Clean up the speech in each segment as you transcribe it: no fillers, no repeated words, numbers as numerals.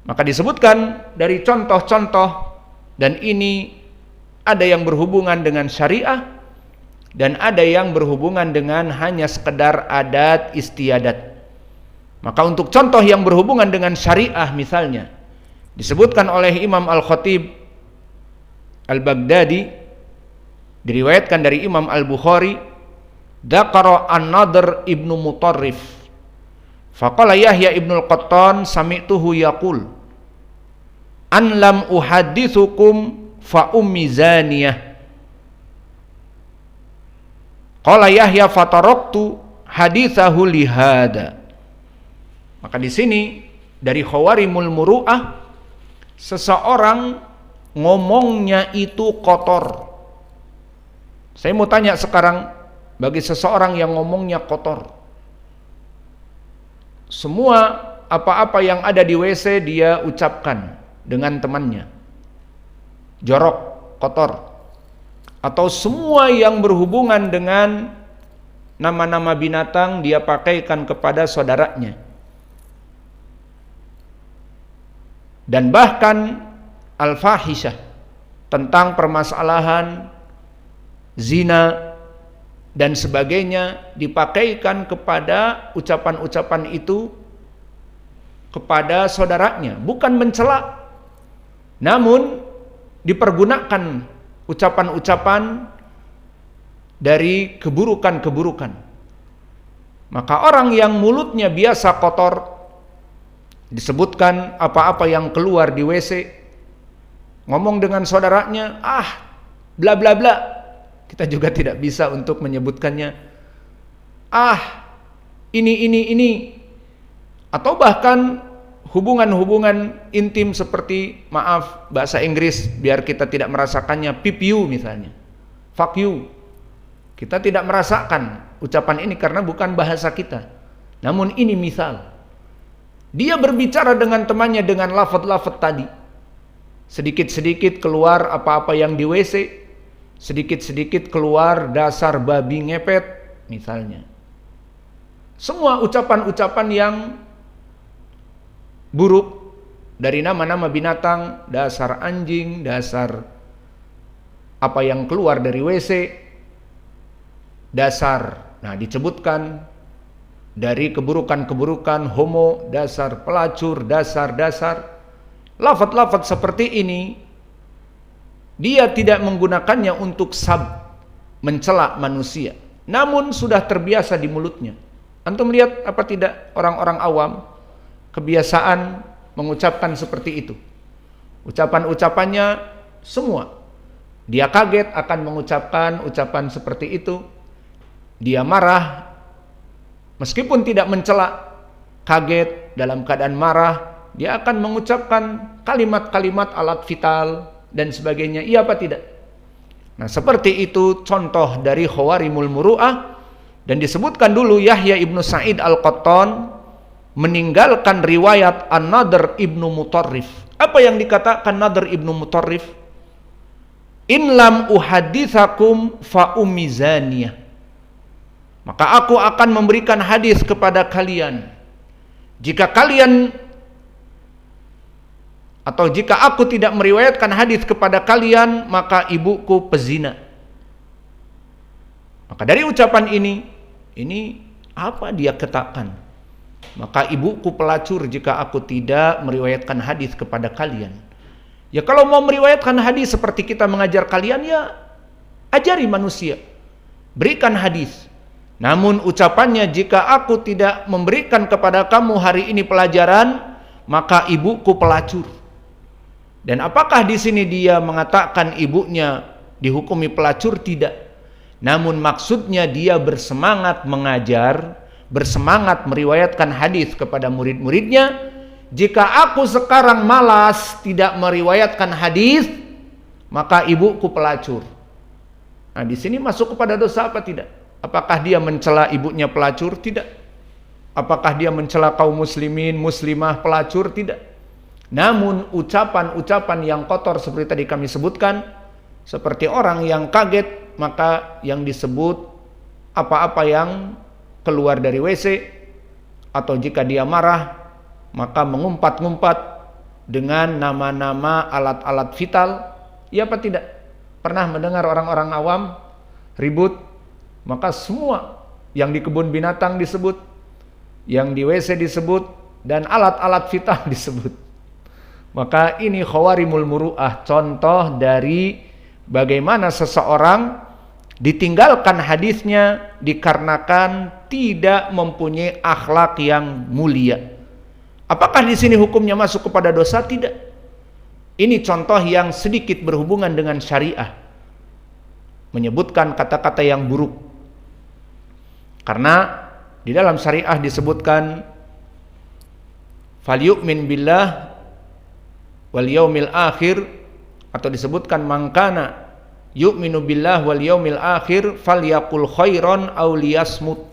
Maka disebutkan dari contoh-contoh, dan ini ada yang berhubungan dengan syariah dan ada yang berhubungan dengan hanya sekedar adat istiadat. Maka untuk contoh yang berhubungan dengan syariah misalnya, disebutkan oleh Imam Al-Khatib Al-Baghdadi, diriwayatkan dari Imam Al-Bukhari, dzakara an-Nadhr ibnu Mutarrif, faqala Yahya ibnu Al-Qattan sami'tuhu yaqul, an lam uhadithukum fa ummi zaniyah. Qala Yahya fataraktu hadithahu lihada. Maka di sini dari khawarimul muru'ah, seseorang ngomongnya itu kotor. Saya mau tanya sekarang, bagi seseorang yang ngomongnya kotor, semua apa-apa yang ada di WC dia ucapkan dengan temannya, jorok, kotor, atau semua yang berhubungan dengan nama-nama binatang dia pakaikan kepada saudaranya, dan bahkan al-fahisyah, tentang permasalahan zina dan sebagainya dipakaikan kepada ucapan-ucapan itu kepada saudaranya, bukan mencela, namun dipergunakan ucapan-ucapan dari keburukan-keburukan. Maka orang yang mulutnya biasa kotor, disebutkan apa-apa yang keluar di WC, ngomong dengan saudaranya, bla bla bla, kita juga tidak bisa untuk menyebutkannya, ini, atau bahkan hubungan-hubungan intim seperti, maaf bahasa Inggris biar kita tidak merasakannya, pip you misalnya, fuck you. Kita tidak merasakan ucapan ini karena bukan bahasa kita, namun ini misal dia berbicara dengan temannya dengan lafaz-lafaz tadi, sedikit-sedikit keluar apa-apa yang di WC, sedikit-sedikit keluar dasar babi ngepet misalnya. Semua ucapan-ucapan yang buruk dari nama-nama binatang, dasar anjing, dasar apa yang keluar dari WC, dasar, disebutkan dari keburukan-keburukan homo, dasar pelacur, dasar-dasar. Lafaz-lafaz seperti ini dia tidak menggunakannya untuk mencela manusia, namun sudah terbiasa di mulutnya. Antum lihat apa tidak orang-orang awam kebiasaan mengucapkan seperti itu. Ucapan-ucapannya semua, dia kaget akan mengucapkan ucapan seperti itu. Dia marah meskipun tidak mencela, kaget dalam keadaan marah, dia akan mengucapkan kalimat-kalimat alat vital dan sebagainya, iya apa tidak? Nah, seperti itu contoh dari khawarimul muru'ah. Dan disebutkan dulu Yahya ibnu Sa'id al-Qattan meninggalkan riwayat an-Nadhr ibnu Mutarrif. Apa yang dikatakan Nadhr ibnu Mutarrif? In lam uhadithakum fa ummi zaniyah. Maka aku akan memberikan hadis kepada kalian, jika kalian, atau jika aku tidak meriwayatkan hadis kepada kalian, maka ibuku pezina. Maka dari ucapan ini apa dia katakan? Maka ibuku pelacur jika aku tidak meriwayatkan hadis kepada kalian. Ya kalau mau meriwayatkan hadis seperti kita mengajar kalian, ya ajari manusia, berikan hadis. Namun ucapannya, jika aku tidak memberikan kepada kamu hari ini pelajaran, maka ibuku pelacur. Dan apakah di sini dia mengatakan ibunya dihukumi pelacur? Tidak. Namun maksudnya dia bersemangat mengajar, bersemangat meriwayatkan hadis kepada murid-muridnya. Jika aku sekarang malas tidak meriwayatkan hadis, maka ibuku pelacur. Nah, di sini masuk kepada dosa apa tidak? Apakah dia mencela ibunya pelacur? Tidak. Apakah dia mencela kaum muslimin, muslimah pelacur? Tidak. Namun ucapan-ucapan yang kotor seperti tadi kami sebutkan, seperti orang yang kaget, maka yang disebut apa-apa yang keluar dari WC, atau jika dia marah maka mengumpat-ngumpat, dengan nama-nama alat-alat vital. Ya apa tidak? Pernah mendengar orang-orang awam ribut, maka semua yang di kebun binatang disebut, yang di WC disebut, dan alat-alat vital disebut. Maka ini khawarimul muru'ah, contoh dari bagaimana seseorang ditinggalkan hadisnya dikarenakan tidak mempunyai akhlak yang mulia. Apakah di sini hukumnya masuk kepada dosa? Tidak. Ini contoh yang sedikit berhubungan dengan syariah, menyebutkan kata-kata yang buruk. Karena di dalam syariah disebutkan falyu'min billah wal yaumil akhir, atau disebutkan mangkana yu'minu billah wal yaumil akhir falyaqul khairan aw liyasmut.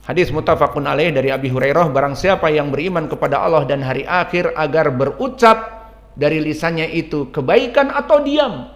Hadis muttafaqun alaih dari Abi Hurairah, barang siapa yang beriman kepada Allah dan hari akhir agar berucap dari lisannya itu kebaikan atau diam.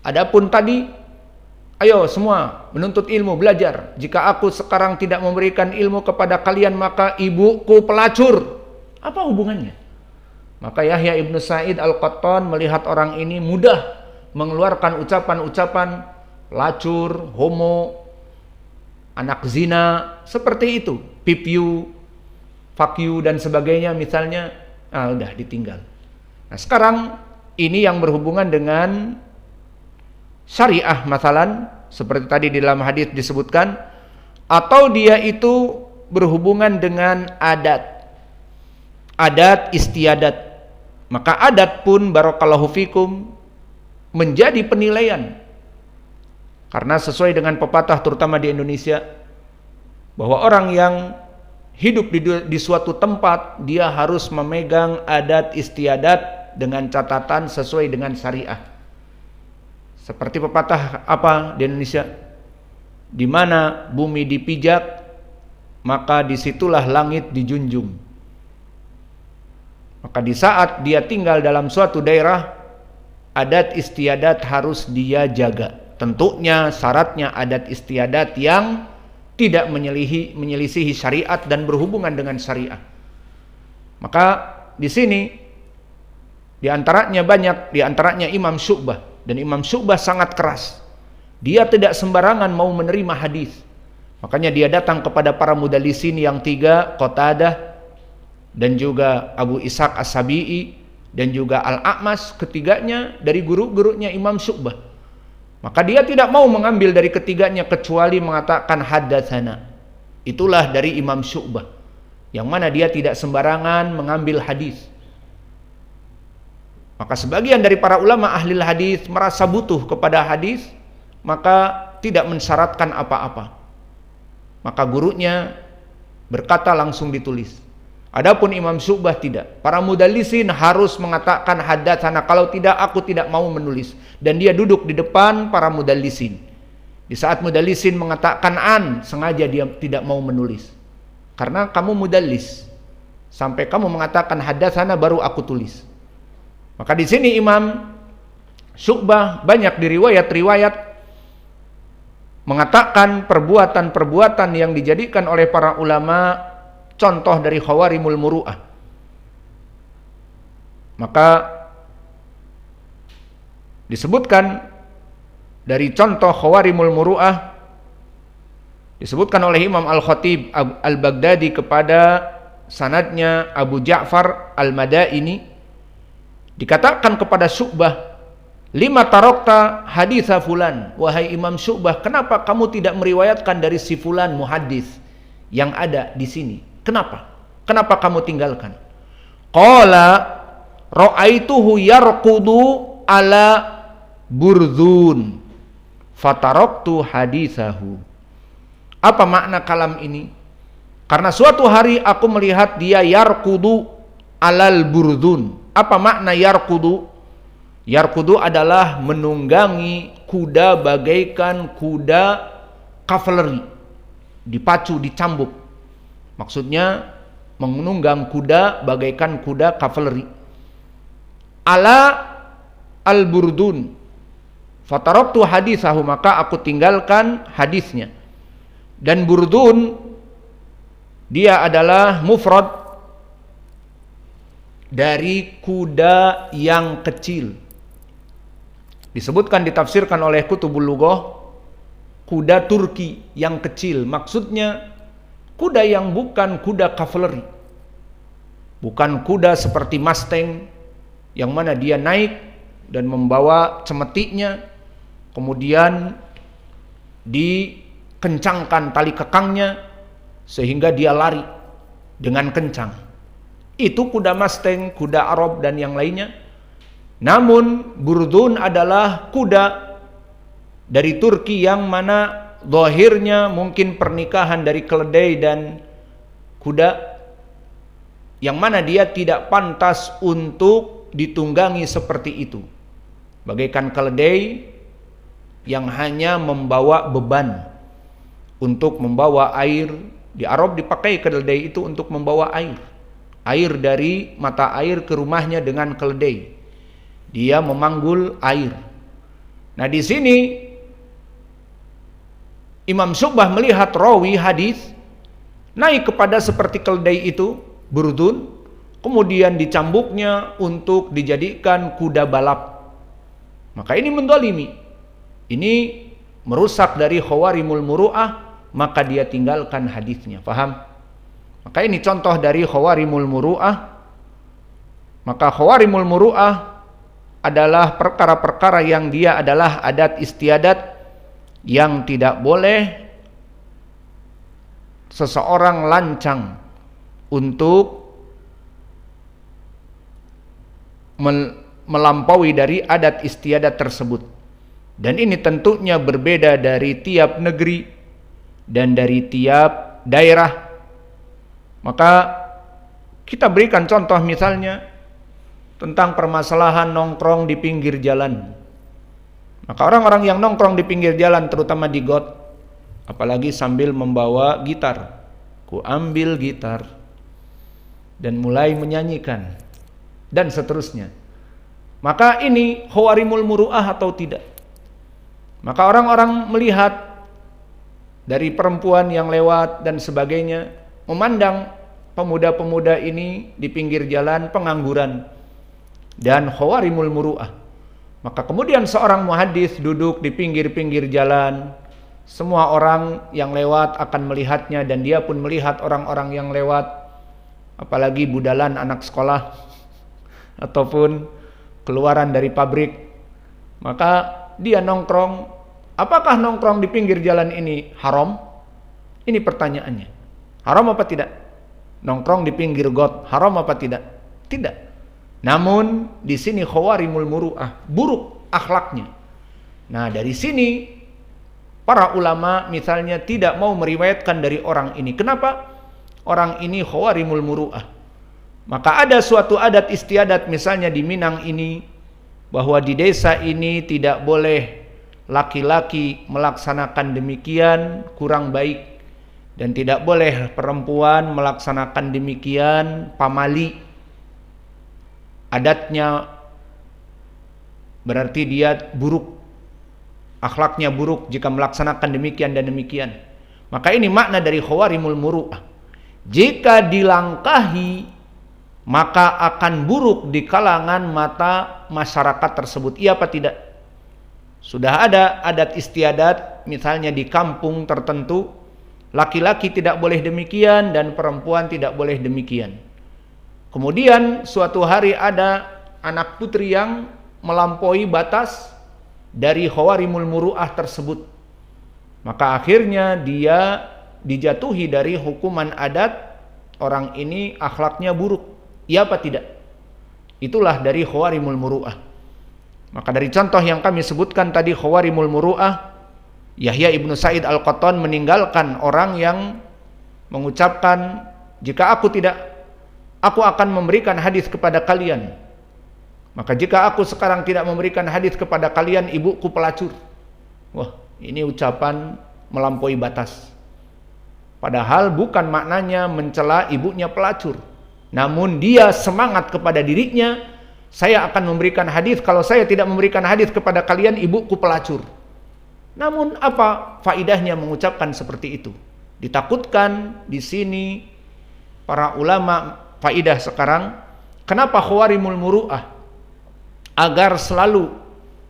Adapun tadi, ayo semua menuntut ilmu, belajar. Jika aku sekarang tidak memberikan ilmu kepada kalian, maka ibuku pelacur. Apa hubungannya? Maka Yahya ibnu Sa'id al-Qattan melihat orang ini mudah mengeluarkan ucapan-ucapan pelacur, homo, anak zina, seperti itu, pip you, fuck you, dan sebagainya misalnya. Udah ditinggal. Nah sekarang ini yang berhubungan dengan syariah, masalan seperti tadi di dalam hadis disebutkan, atau dia itu berhubungan dengan adat istiadat. Maka adat pun barakallahu fikum menjadi penilaian, karena sesuai dengan pepatah terutama di Indonesia, bahwa orang yang hidup di suatu tempat dia harus memegang adat istiadat dengan catatan sesuai dengan syariah. Seperti pepatah apa di Indonesia? Di mana bumi dipijak, maka disitulah langit dijunjung. Maka di saat dia tinggal dalam suatu daerah, adat istiadat harus dia jaga. Tentunya syaratnya adat istiadat yang tidak menyelisihi syariat dan berhubungan dengan syariah. Maka di sini di antaranya Imam Syu'bah, dan Imam Syu'bah sangat keras. Dia tidak sembarangan mau menerima hadis. Makanya dia datang kepada para mudallisin yang tiga, Qatadah dan juga Abu Ishaq As-Sabi'i dan juga Al-A'mas, ketiganya dari guru-gurunya Imam Syu'bah. Maka dia tidak mau mengambil dari ketiganya kecuali mengatakan haddatsana. Itulah dari Imam Syu'bah, yang mana dia tidak sembarangan mengambil hadis. Maka sebagian dari para ulama ahli hadis merasa butuh kepada hadis, maka tidak mensyaratkan apa-apa. Maka gurunya berkata langsung ditulis. Adapun Imam Syu'bah tidak. Para mudallisin harus mengatakan haddatsana, kalau tidak aku tidak mau menulis. Dan dia duduk di depan para mudallisin. Di saat mudallisin mengatakan sengaja dia tidak mau menulis. Karena kamu mudallis. Sampai kamu mengatakan haddatsana baru aku tulis. Maka di sini Imam Syu'bah banyak diriwayat-riwayat mengatakan perbuatan-perbuatan yang dijadikan oleh para ulama contoh dari khawarimul muru'ah. Maka disebutkan dari contoh khawarimul muru'ah, disebutkan oleh Imam Al-Khatib Al-Baghdadi kepada sanadnya Abu Ja'far Al-Madaini, dikatakan kepada Syu'bah, lima tarokta haditha fulan, wahai Imam Syu'bah, kenapa kamu tidak meriwayatkan dari si fulan muhaddis yang ada di sini? Kenapa kamu tinggalkan? Qala ra'aituhu yarqudu ala burdzun fataraktu hadithahu. Apa makna kalam ini? Karena suatu hari aku melihat dia yarqudu alal burdzun. Apa makna yarqudu? Yarqudu adalah menunggangi kuda bagaikan kuda kavaleri, dipacu, dicambuk. Maksudnya menunggang kuda bagaikan kuda kavaleri. Ala al-burdun fataraktu hadithahu, maka aku tinggalkan hadisnya. Dan burdun dia adalah mufrad dari kuda yang kecil. Disebutkan, ditafsirkan oleh Kutubul Lughah, kuda Turki yang kecil. Maksudnya kuda yang bukan kuda kavaleri, bukan kuda seperti Mustang yang mana dia naik dan membawa cemetiknya, kemudian dikencangkan tali kekangnya sehingga dia lari dengan kencang. Itu kuda Mustang, kuda Arab dan yang lainnya. Namun Burdun adalah kuda dari Turki yang mana zahirnya mungkin pernikahan dari keledai dan kuda, yang mana dia tidak pantas untuk ditunggangi seperti itu, bagaikan keledai yang hanya membawa beban untuk membawa air. Di Arab dipakai keledai itu untuk membawa air dari mata air ke rumahnya dengan keledai. Dia memanggul air. Nah, di sini Imam Syu'bah melihat rawi hadis naik kepada seperti keledai itu, Burdun, kemudian dicambuknya untuk dijadikan kuda balap. Maka ini mendolimi, ini merusak dari khawarimul muru'ah, maka dia tinggalkan hadisnya. Paham? Maka ini contoh dari khawarimul muru'ah. Maka khawarimul muru'ah adalah perkara-perkara yang dia adalah adat istiadat yang tidak boleh seseorang lancang untuk melampaui dari adat istiadat tersebut. Dan ini tentunya berbeda dari tiap negeri dan dari tiap daerah. Maka kita berikan contoh misalnya tentang permasalahan nongkrong di pinggir jalan. Maka orang-orang yang nongkrong di pinggir jalan, terutama di got, apalagi sambil membawa gitar, ku ambil gitar dan mulai menyanyikan dan seterusnya. Maka ini khawarimul muru'ah atau tidak? Maka orang-orang melihat dari perempuan yang lewat dan sebagainya, memandang pemuda-pemuda ini di pinggir jalan pengangguran dan khawarimul muru'ah. Maka kemudian seorang muhaddis duduk di pinggir-pinggir jalan, semua orang yang lewat akan melihatnya dan dia pun melihat orang-orang yang lewat, apalagi budalan anak sekolah ataupun keluaran dari pabrik. Maka dia nongkrong. Apakah nongkrong di pinggir jalan ini haram? Ini pertanyaannya. Haram apa tidak? Nongkrong di pinggir got haram apa tidak? Tidak. Namun di sini khawarimul muru'ah, buruk akhlaknya. Nah, dari sini para ulama misalnya tidak mau meriwayatkan dari orang ini. Kenapa? Orang ini khawarimul muru'ah. Maka ada suatu adat istiadat misalnya di Minang ini, bahwa di desa ini tidak boleh laki-laki melaksanakan demikian, kurang baik. Dan tidak boleh perempuan melaksanakan demikian, pamali. Adatnya berarti dia buruk, akhlaknya buruk jika melaksanakan demikian dan demikian. Maka ini makna dari khawarimul muru'ah. Jika dilangkahi, maka akan buruk di kalangan mata masyarakat tersebut. Iya apa tidak? Sudah ada adat istiadat misalnya di kampung tertentu, laki-laki tidak boleh demikian dan perempuan tidak boleh demikian. Kemudian suatu hari ada anak putri yang melampaui batas dari khawarimul muru'ah tersebut. Maka akhirnya dia dijatuhi dari hukuman adat, orang ini akhlaknya buruk. Iya apa tidak? Itulah dari khawarimul muru'ah. Maka dari contoh yang kami sebutkan tadi khawarimul muru'ah, Yahya ibnu Sa'id al-Qattan meninggalkan orang yang mengucapkan, jika aku akan memberikan hadis kepada kalian. Maka jika aku sekarang tidak memberikan hadis kepada kalian, ibuku pelacur. Wah, ini ucapan melampaui batas. Padahal bukan maknanya mencela ibunya pelacur. Namun dia semangat kepada dirinya, saya akan memberikan hadis, kalau saya tidak memberikan hadis kepada kalian, ibuku pelacur. Namun apa faidahnya mengucapkan seperti itu? Ditakutkan di sini para ulama, faidah sekarang, Kenapa khawarimul muru'ah? Agar selalu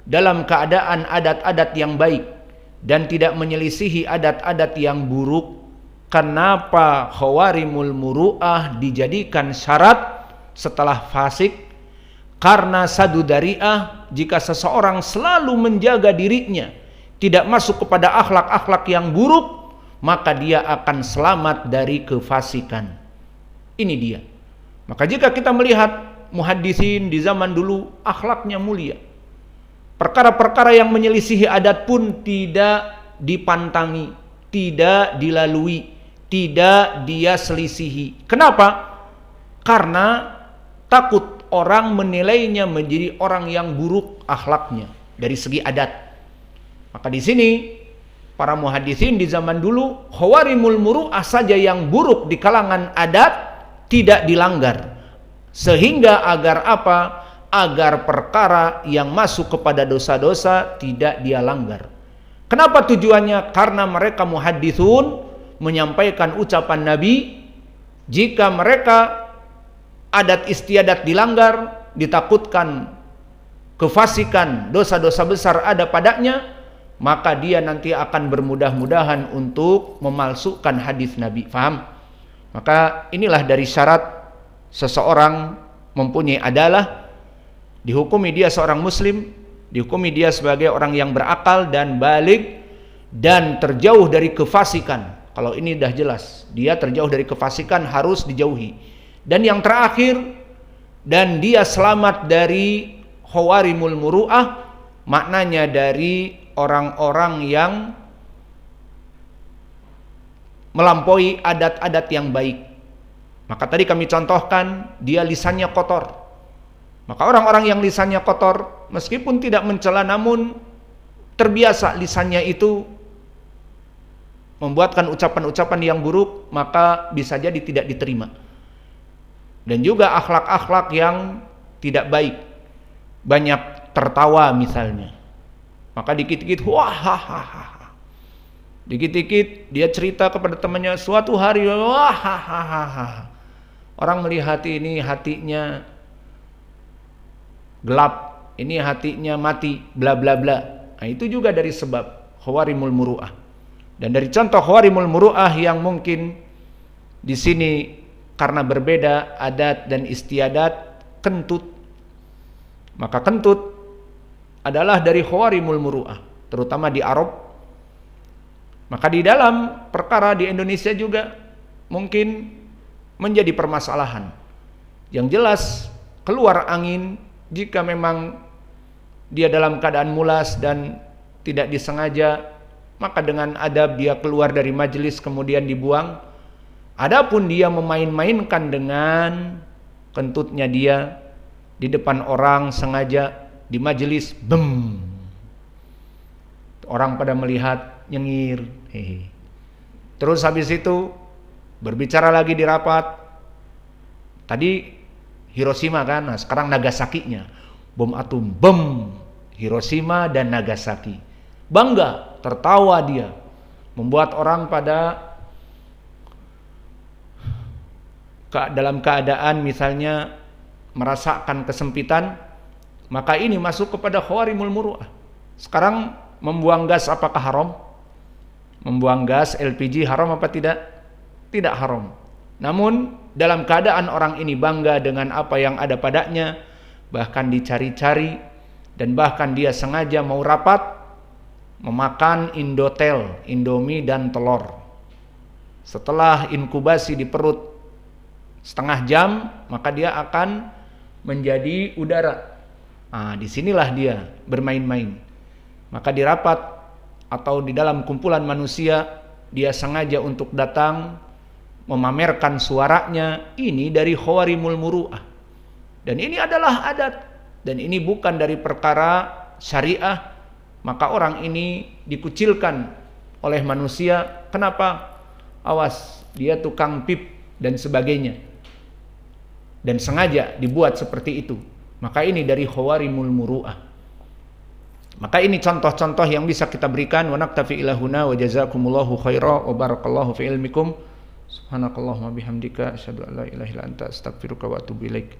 dalam keadaan adat-adat yang baik dan tidak menyelisihi adat-adat yang buruk. Kenapa khawarimul muru'ah dijadikan syarat setelah fasik? Karena sadu dari'ah, jika seseorang selalu menjaga dirinya tidak masuk kepada akhlak-akhlak yang buruk, maka dia akan selamat dari kefasikan. Ini dia. Maka jika kita melihat muhaddisin di zaman dulu akhlaknya mulia, perkara-perkara yang menyelisihi adat pun tidak dipantangi, tidak dilalui, tidak dia selisihi. Kenapa? Karena takut orang menilainya menjadi orang yang buruk akhlaknya dari segi adat. Maka di sini para muhaddisin di zaman dulu, khawarimul muru'ah saja yang buruk di kalangan adat tidak dilanggar. Sehingga agar apa? Agar perkara yang masuk kepada dosa-dosa tidak dia langgar. Kenapa tujuannya? Karena mereka muhadditsun menyampaikan ucapan Nabi, jika mereka adat istiadat dilanggar, ditakutkan kefasikan, dosa-dosa besar ada padanya, maka dia nanti akan bermudah-mudahan untuk memalsukan hadis Nabi. Faham? Maka inilah dari syarat seseorang mempunyai adalah, dihukumi dia seorang muslim, dihukumi dia sebagai orang yang berakal dan baligh dan terjauh dari kefasikan. Kalau ini dah jelas, dia terjauh dari kefasikan, harus dijauhi. Dan yang terakhir, dan dia selamat dari khawarimul muru'ah, maknanya dari orang-orang yang melampaui adat-adat yang baik. Maka tadi kami contohkan, dia lisannya kotor. Maka orang-orang yang lisannya kotor, meskipun tidak mencela, namun terbiasa lisannya itu membuatkan ucapan-ucapan yang buruk, maka bisa jadi tidak diterima. Dan juga akhlak-akhlak yang tidak baik, banyak tertawa misalnya, maka dikit-dikit wah hahaha, dikit-dikit dia cerita kepada temannya suatu hari wah hahaha. Orang melihat ini hatinya gelap, ini hatinya mati, bla bla bla. Nah, itu juga dari sebab khawarimul muru'ah. Dan dari contoh khawarimul muru'ah yang mungkin di sini karena berbeda adat dan istiadat, kentut. Maka kentut adalah dari khawarimul muru'ah, terutama di Arab. Maka di dalam perkara di Indonesia juga mungkin menjadi permasalahan. Yang jelas keluar angin jika memang dia dalam keadaan mulas dan tidak disengaja, maka dengan adab dia keluar dari majelis kemudian dibuang. Adapun dia memain-mainkan dengan kentutnya dia di depan orang sengaja di majelis, bem, orang pada melihat, nyengir, hehe. Terus habis itu berbicara lagi di rapat. Tadi Hiroshima kan, nah sekarang Nagasaki-nya, bom atom, bom, Hiroshima dan Nagasaki. Bangga, tertawa dia, membuat orang pada dalam keadaan misalnya merasakan kesempitan, maka ini masuk kepada khawarimul muru'ah. Sekarang membuang gas apakah haram? Membuang gas LPG haram apa tidak? Tidak haram. Namun dalam keadaan orang ini bangga dengan apa yang ada padanya, bahkan dicari-cari, dan bahkan dia sengaja mau rapat memakan Indotel, Indomie dan telur. Setelah inkubasi di perut setengah jam, maka dia akan menjadi udara. Nah, disinilah dia bermain-main. Maka di rapat atau di dalam kumpulan manusia, dia sengaja untuk datang memamerkan suaranya. Ini dari khawarimul muru'ah. Dan ini adalah adat. Dan ini bukan dari perkara syariah. Maka orang ini dikucilkan oleh manusia. Kenapa? Awas, dia tukang pip dan sebagainya. Dan sengaja dibuat seperti itu. Maka ini dari khawarimul muru'ah. Maka ini contoh-contoh yang bisa kita berikan. Wa naktafi ila huna wa jazakumullahu khaira wa barakallahu fi ilmikum. Subhanakallahumma bihamdika asyhadu an la ilaha illa anta astaghfiruka wa atubu ilaik.